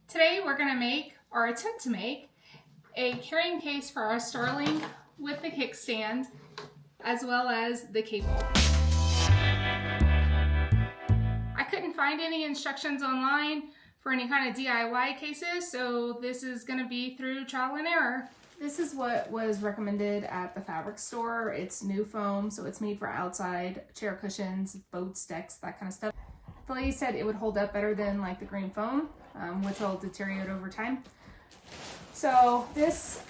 Today we're going to make, or attempt to make, a carrying case for our Starlink with the kickstand, as well as the cable. I couldn't find any instructions online for any kind of DIY cases, so this is going to be through trial and error. This is what was recommended at the fabric store. It's NuFoam, so it's made for outside chair cushions, boats, decks, that kind of stuff. The lady said it would hold up better than like the green foam, which will deteriorate over time. So this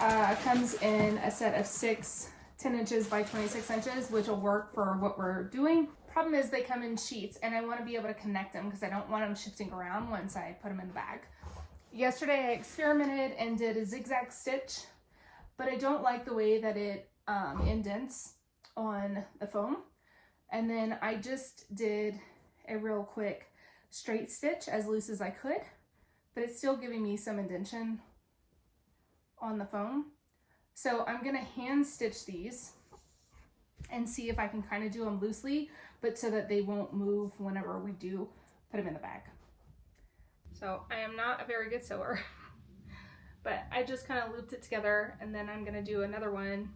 comes in a set of 6 10 inches by 26 inches, which will work for what we're doing. Problem is they come in sheets and I want to be able to connect them because I don't want them shifting around once I put them in the bag. Yesterday I experimented and did a zigzag stitch, but I don't like the way that it indents on the foam. And then I just did a real quick straight stitch as loose as I could, but it's still giving me some indentation on the foam. So I'm gonna hand stitch these and see if I can kind of do them loosely, but so that they won't move whenever we do put them in the bag. So I am not a very good sewer, but I just kind of looped it together, and then I'm gonna do another one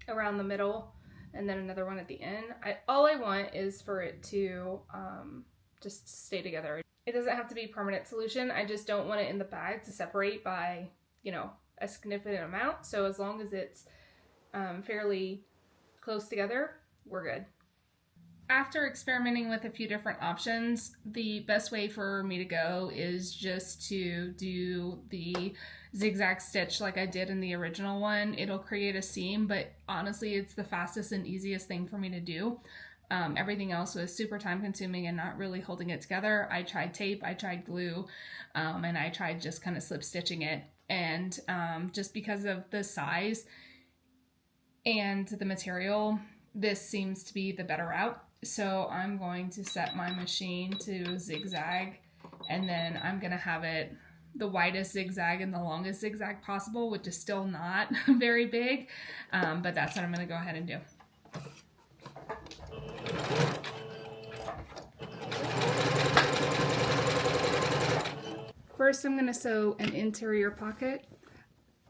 around the middle and then another one at the end. All I want is for it to just stay together. It doesn't have to be permanent solution. I just don't want it in the bag to separate by, you know, a significant amount. So as long as it's fairly close together, we're good. After experimenting with a few different options, the best way for me to go is just to do the zigzag stitch like I did in the original one. It'll create a seam, but honestly, it's the fastest and easiest thing for me to do. Everything else was super time consuming and not really holding it together. I tried tape, I tried glue, and I tried just kind of slip stitching it. And just because of the size and the material, this seems to be the better route. So I'm going to set my machine to zigzag, and then I'm going to have it the widest zigzag and the longest zigzag possible, which is still not very big, but that's what I'm going to go ahead and do. First, I'm going to sew an interior pocket.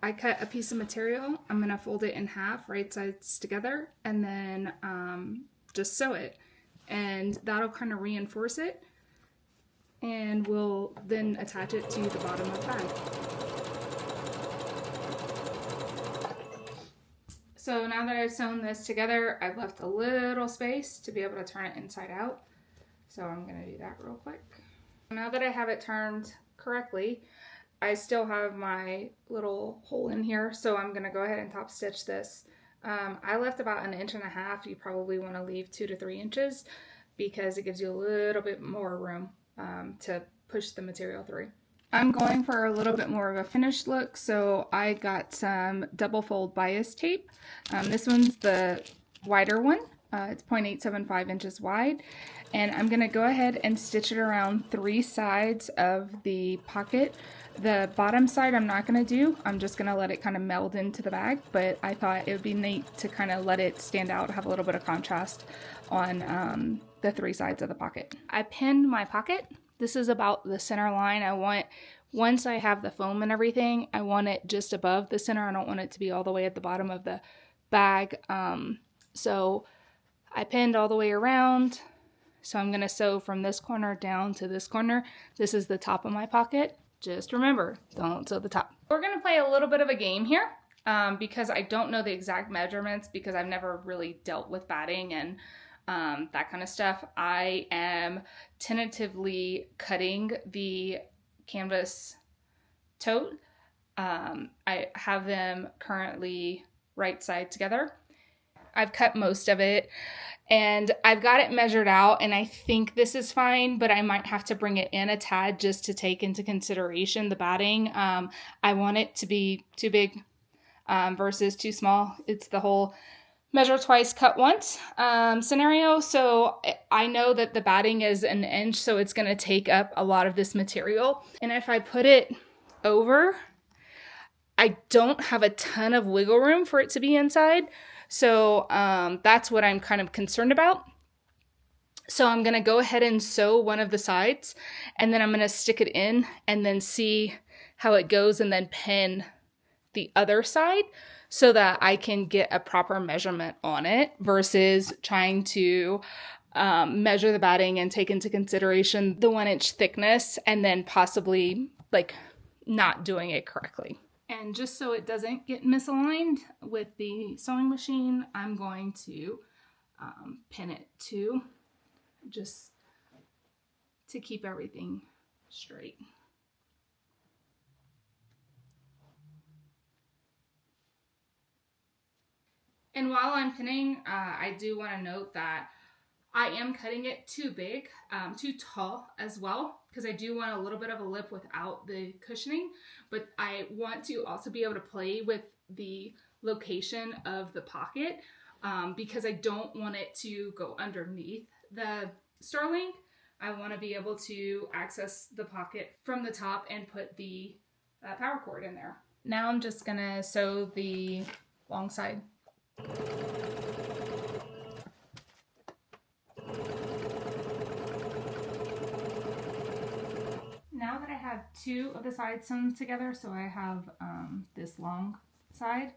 I cut a piece of material. I'm going to fold it in half, right sides together, and then just sew it. And that'll kind of reinforce it. And we'll then attach it to the bottom of the bag. So now that I've sewn this together, I've left a little space to be able to turn it inside out. So I'm going to do that real quick. Now that I have it turned correctly, I still have my little hole in here, so I'm going to go ahead and top stitch this. I left about 1.5 inches. You probably want to leave 2 to 3 inches because it gives you a little bit more room to push the material through. I'm going for a little bit more of a finished look, so I got some double fold bias tape. This one's the wider one. It's 0.875 inches wide, and I'm going to go ahead and stitch it around 3 sides of the pocket. The bottom side I'm not going to do. I'm just going to let it kind of meld into the bag, but I thought it would be neat to kind of let it stand out, have a little bit of contrast on the 3 sides of the pocket. I pinned my pocket. This is about the center line. I want, once I have the foam and everything, I want it just above the center. I don't want it to be all the way at the bottom of the bag. So I pinned all the way around. So I'm going to sew from this corner down to this corner. This is the top of my pocket. Just remember, don't sew the top. We're going to play a little bit of a game here because I don't know the exact measurements because I've never really dealt with batting and that kind of stuff. I am tentatively cutting the canvas tote. I have them currently right side together. I've cut most of it and I've got it measured out, and I think this is fine, but I might have to bring it in a tad just to take into consideration the batting. I want it to be too big versus too small. It's the whole measure twice, cut once scenario. So I know that the batting is 1 inch, so it's going to take up a lot of this material. And if I put it over, I don't have a ton of wiggle room for it to be inside. So that's what I'm kind of concerned about. So I'm gonna go ahead and sew one of the sides, and then I'm gonna stick it in and then see how it goes, and then pin the other side so that I can get a proper measurement on it versus trying to measure the batting and take into consideration the 1-inch thickness and then possibly like not doing it correctly. And just so it doesn't get misaligned with the sewing machine, I'm going to pin it too, just to keep everything straight. And while I'm pinning, I do want to note that I am cutting it too big, too tall as well, because I do want a little bit of a lip without the cushioning, but I want to also be able to play with the location of the pocket because I don't want it to go underneath the Starlink. I want to be able to access the pocket from the top and put the power cord in there. Now I'm just gonna sew the long side. Now that I have two of the sides sewn together, so I have this long side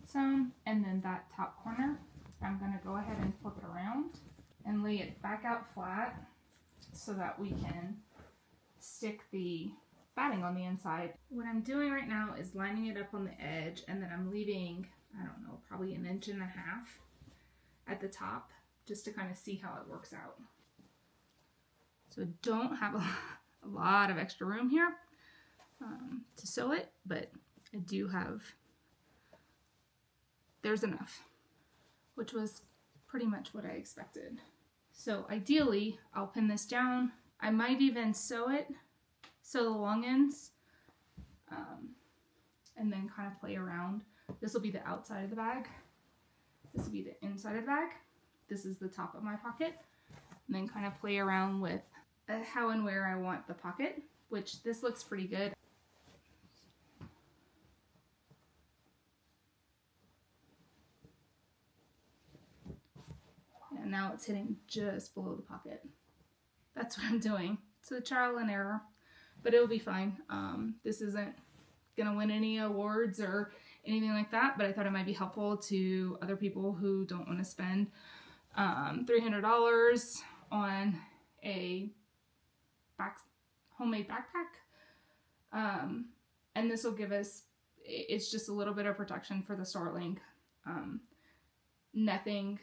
sewn and then that top corner, I'm going to go ahead and flip it around and lay it back out flat so that we can stick the batting on the inside. What I'm doing right now is lining it up on the edge, and then I'm leaving, I don't know, probably 1.5 inches at the top just to kind of see how it works out. So don't have a lot of extra room here to sew it, but I do have, there's enough, which was pretty much what I expected. So ideally, I'll pin this down. I might even sew the long ends, and then kind of play around. This will be the outside of the bag. This will be the inside of the bag. This is the top of my pocket. And then kind of play around with how and where I want the pocket, which this looks pretty good. And now it's hitting just below the pocket. That's what I'm doing. It's a trial and error, but it'll be fine. This isn't gonna win any awards or anything like that, but I thought it might be helpful to other people who don't want to spend $300 on a homemade backpack. And this will give us, it's just a little bit of protection for the Starlink. Nothing,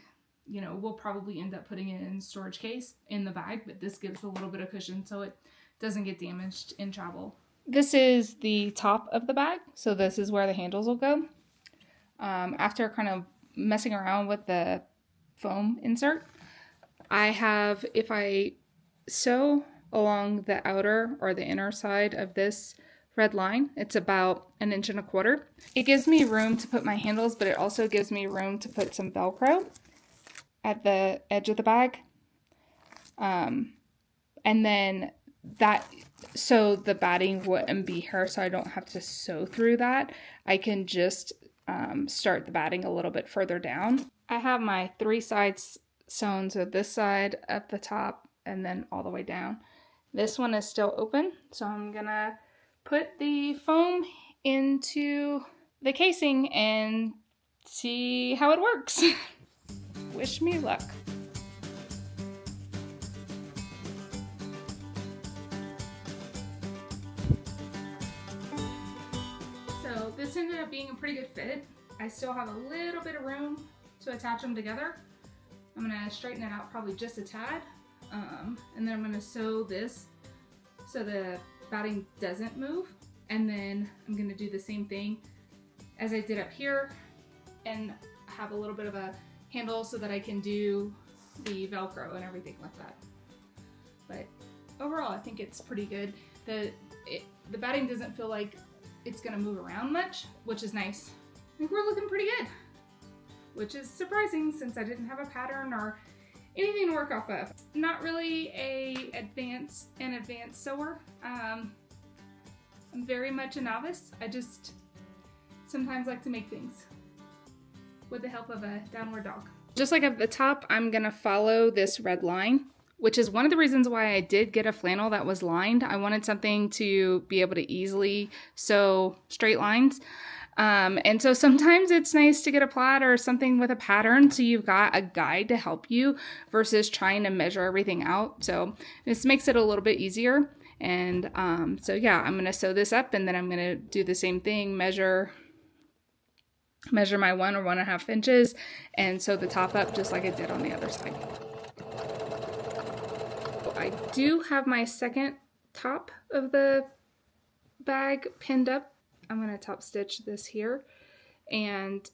you know, we'll probably end up putting it in storage case in the bag, but this gives a little bit of cushion so it doesn't get damaged in travel. This is the top of the bag, so this is where the handles will go. After kind of messing around with the foam insert, I have, if I sew along the outer or the inner side of this red line, it's about 1.25 inches. It gives me room to put my handles, but it also gives me room to put some Velcro at the edge of the bag. And then that, so the batting wouldn't be here, so I don't have to sew through that. I can just start the batting a little bit further down. I have my 3 sides sewn, so this side up the top and then all the way down. This one is still open, so I'm gonna put the foam into the casing and see how it works. Wish me luck. So this ended up being a pretty good fit. I still have a little bit of room to attach them together. I'm gonna straighten it out probably just a tad. And then I'm gonna sew this so the batting doesn't move. And then I'm gonna do the same thing as I did up here and have a little bit of a handle so that I can do the Velcro and everything like that. But overall, I think it's pretty good. The batting doesn't feel like it's gonna move around much, which is nice. I think we're looking pretty good, which is surprising since I didn't have a pattern or anything to work off of. Not really an advanced sewer. I'm very much a novice. I just sometimes like to make things with the help of a downward dog. Just like at the top, I'm gonna follow this red line, which is one of the reasons why I did get a flannel that was lined. I wanted something to be able to easily sew straight lines. And so sometimes it's nice to get a plaid or something with a pattern so you've got a guide to help you versus trying to measure everything out. So this makes it a little bit easier. And so yeah, I'm going to sew this up and then I'm going to do the same thing, measure my 1 or 1.5 inches and sew the top up just like I did on the other side. I do have my second top of the bag pinned up. I'm going to top stitch this here and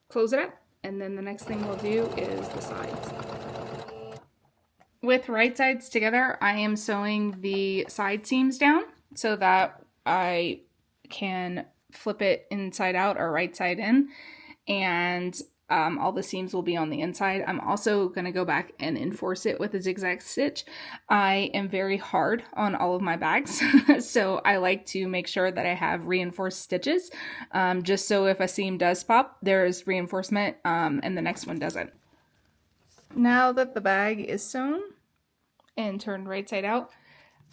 close it up, and then the next thing we'll do is the sides. With right sides together, I am sewing the side seams down so that I can flip it inside out or right side in, and all the seams will be on the inside. I'm also going to go back and enforce it with a zigzag stitch. I am very hard on all of my bags, so I like to make sure that I have reinforced stitches, just so if a seam does pop, there's reinforcement and the next one doesn't. Now that the bag is sewn and turned right side out,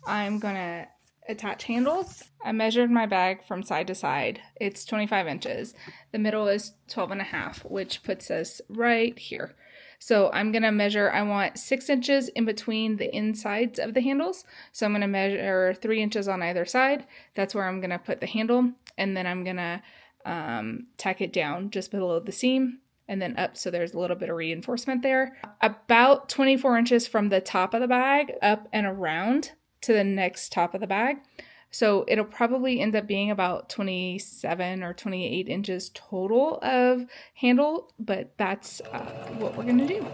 I'm going to attach handles. I measured my bag from side to side. It's 25 inches. The middle is 12.5, which puts us right here. So I'm going to measure, I want 6 inches in between the insides of the handles. So I'm going to measure 3 inches on either side. That's where I'm going to put the handle. And then I'm going to tack it down just below the seam and then up, so there's a little bit of reinforcement there. About 24 inches from the top of the bag up and around to the next top of the bag. So it'll probably end up being about 27 or 28 inches total of handle, but that's what we're gonna do.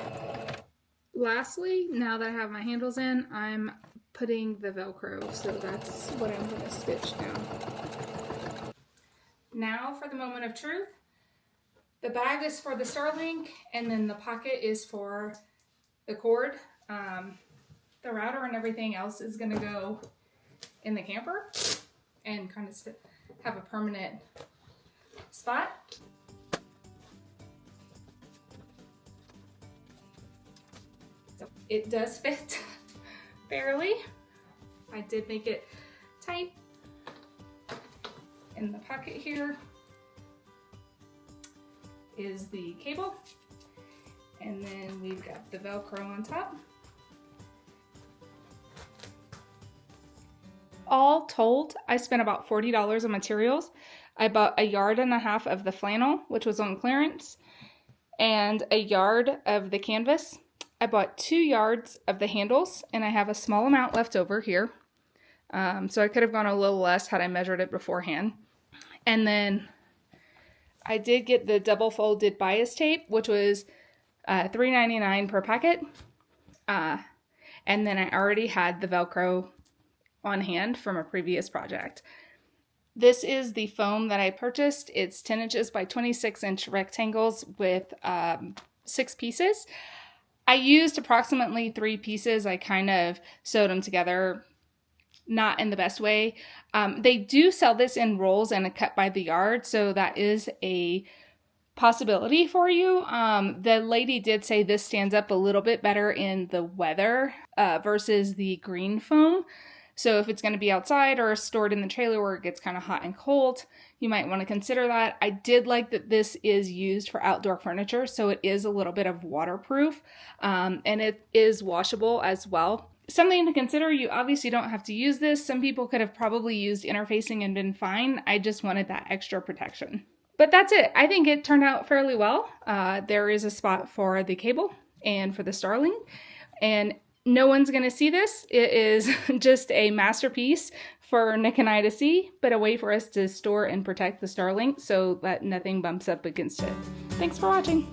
Lastly, now that I have my handles in, I'm putting the Velcro, so that's what I'm gonna stitch down. Now for the moment of truth. The bag is for the Starlink, and then the pocket is for the cord. The router and everything else is going to go in the camper and kind of have a permanent spot. So it does fit barely. I did make it tight. In the pocket here is the cable, and then we've got the Velcro on top. All told, I spent about $40 on materials. I bought 1.5 yards of the flannel, which was on clearance, and 1 yard of the canvas. I bought 2 yards of the handles, and I have a small amount left over here. So I could have gone a little less had I measured it beforehand. And then I did get the double folded bias tape, which was $3.99 per packet. And then I already had the Velcro on hand from a previous project. This is the foam that I purchased. It's 10 inches by 26 inch rectangles with 6 pieces. I used approximately 3 pieces. I kind of sewed them together, not in the best way. They do sell this in rolls and a cut by the yard, so that is a possibility for you. The lady did say this stands up a little bit better in the weather versus the green foam. So if it's going to be outside or stored in the trailer where it gets kind of hot and cold, you might want to consider that. I did like that this is used for outdoor furniture, so it is a little bit of waterproof, and it is washable as well. Something to consider, you obviously don't have to use this. Some people could have probably used interfacing and been fine. I just wanted that extra protection. But that's it. I think it turned out fairly well. There is a spot for the cable and for the Starlink, and no one's going to see this. It is just a masterpiece for Nick and I to see, but a way for us to store and protect the Starlink so that nothing bumps up against it. Thanks for watching.